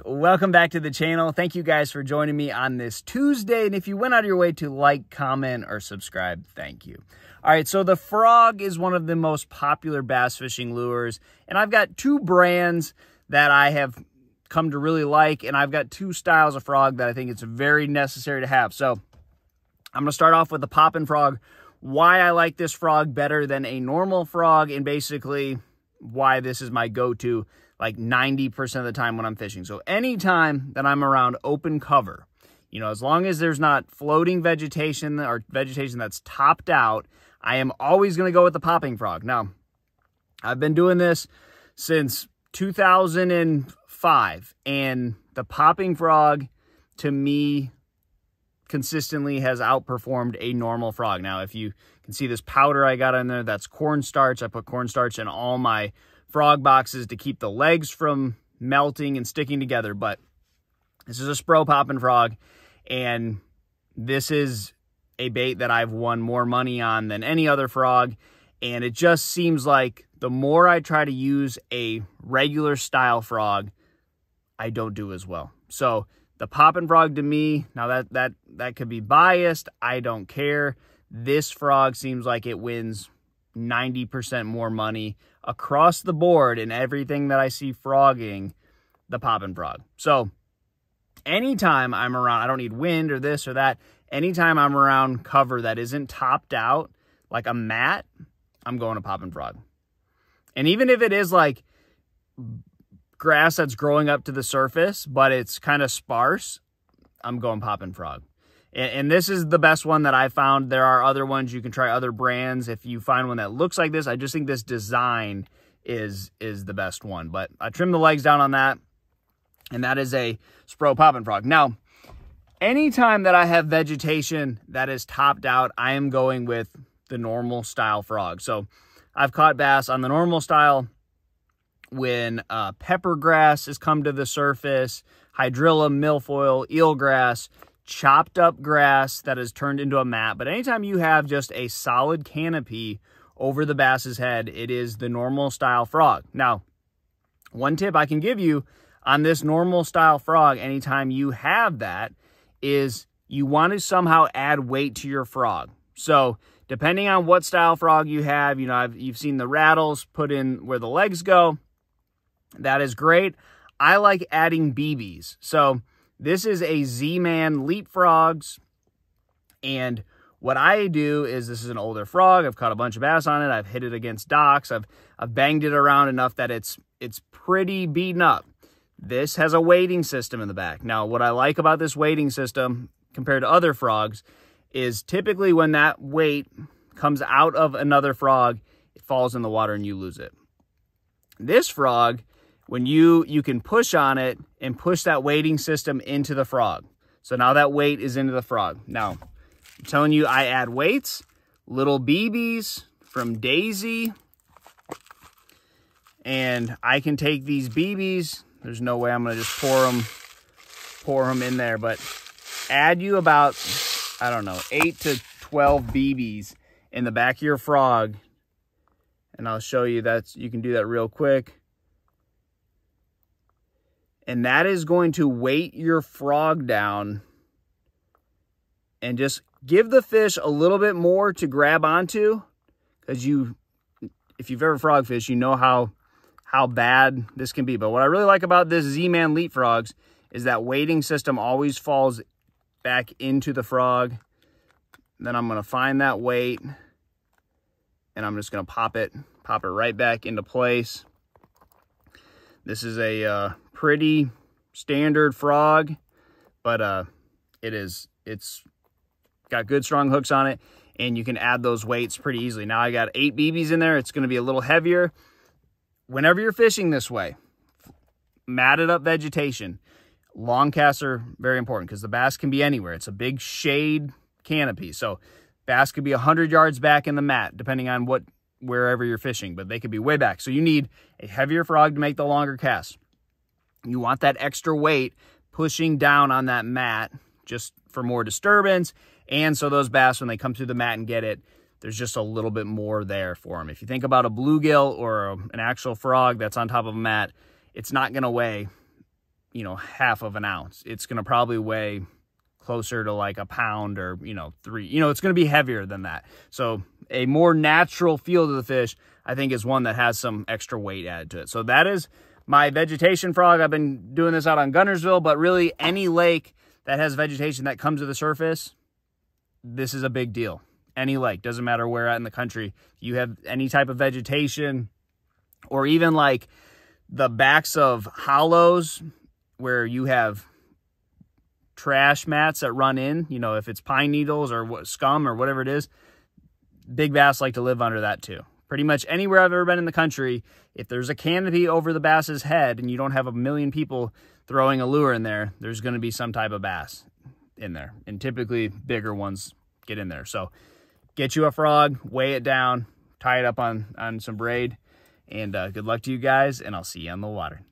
Welcome back to the channel. Thank you guys for joining me on this Tuesday. And if you went out of your way to like, comment, or subscribe, thank you. All right, so the frog is one of the most popular bass fishing lures. And I've got two brands that I have come to really like. And I've got two styles of frog that I think it's very necessary to have. So I'm going to start off with the poppin' frog, why I like this frog better than a normal frog, and basically why this is my go-to like 90% of the time when I'm fishing. So anytime that I'm around open cover, you know, as long as there's not floating vegetation or vegetation that's topped out, I am always going to go with the popping frog. Now, I've been doing this since 2005, and the popping frog, to me, consistently has outperformed a normal frog. Now, if you can see this powder I got in there, that's cornstarch. I put cornstarch in all my frog boxes to keep the legs from melting and sticking together. But this is a Spro popping frog, and this is a bait that I've won more money on than any other frog. And it just seems like the more I try to use a regular style frog, I don't do as well. So the popping frog, to me, now that could be biased, I don't care. This frog seems like it wins 90% more money across the board in everything that I see frogging the poppin' frog. So anytime I'm around, I don't need wind or this or that. Anytime I'm around cover that isn't topped out, like a mat, I'm going to poppin' frog. And even if it is like grass that's growing up to the surface, but it's kind of sparse, I'm going poppin' frog. And this is the best one that I found. There are other ones. You can try other brands if you find one that looks like this. I just think this design is the best one. But I trimmed the legs down on that, and that is a Spro poppin' frog. Now, anytime that I have vegetation that is topped out, I am going with the normal style frog. So I've caught bass on the normal style when pepper grass has come to the surface, hydrilla, milfoil, eelgrass, chopped up grass that is turned into a mat. But anytime you have just a solid canopy over the bass's head, it is the normal style frog. Now, one tip I can give you on this normal style frog, anytime you have that, is you want to somehow add weight to your frog. So depending on what style frog you have, you know, you've seen the rattles put in where the legs go. That is great. I like adding BBs. So this is a Z-Man Leapfrogs, and what I do is, this is an older frog. I've caught a bunch of bass on it. I've hit it against docks. I've banged it around enough that it's pretty beaten up. This has a weighting system in the back. Now, what I like about this weighting system compared to other frogs is typically when that weight comes out of another frog, it falls in the water and you lose it. This frog, when you can push on it and push that weighting system into the frog. So now that weight is into the frog. Now, I'm telling you, I add weights, little BBs from Daisy, and I can take these BBs. There's no way I'm going to just pour them in there, but add you about, I don't know, 8 to 12 BBs in the back of your frog. And I'll show you that you can do that real quick. And that is going to weight your frog down and just give the fish a little bit more to grab onto. Because if you've ever frog fished, you know how bad this can be. But what I really like about this Z-Man Leapfrogs is that weighting system always falls back into the frog. Then I'm going to find that weight, and I'm just going to pop it right back into place. This is a pretty standard frog, but it's got good strong hooks on it, and you can add those weights pretty easily. Now I got 8 BBs in there. It's going to be a little heavier. Whenever you're fishing this way, matted up vegetation, long casts are very important because the bass can be anywhere. It's a big shade canopy, so bass could be 100 yards back in the mat depending on wherever you're fishing, but they could be way back. So you need a heavier frog to make the longer cast. You want that extra weight pushing down on that mat just for more disturbance. And so those bass, when they come through the mat and get it, there's just a little bit more there for them. If you think about a bluegill or an actual frog that's on top of a mat, it's not going to weigh you know, half of an ounce. It's going to probably weigh closer to like a pound or, you know, 3. You know, it's going to be heavier than that. So a more natural feel to the fish, I think, is one that has some extra weight added to it. So that is my vegetation frog. I've been doing this out on Gunnersville, but really any lake that has vegetation that comes to the surface, this is a big deal. Any lake, doesn't matter where at in the country, you have any type of vegetation, or even like the backs of hollows where you have trash mats that run in, you know, if it's pine needles or what, scum or whatever it is, big bass like to live under that too. Pretty much anywhere I've ever been in the country, if there's a canopy over the bass's head and you don't have a million people throwing a lure in there, there's going to be some type of bass in there. And typically bigger ones get in there. So get you a frog, weigh it down, tie it up on some braid, and good luck to you guys, and I'll see you on the water.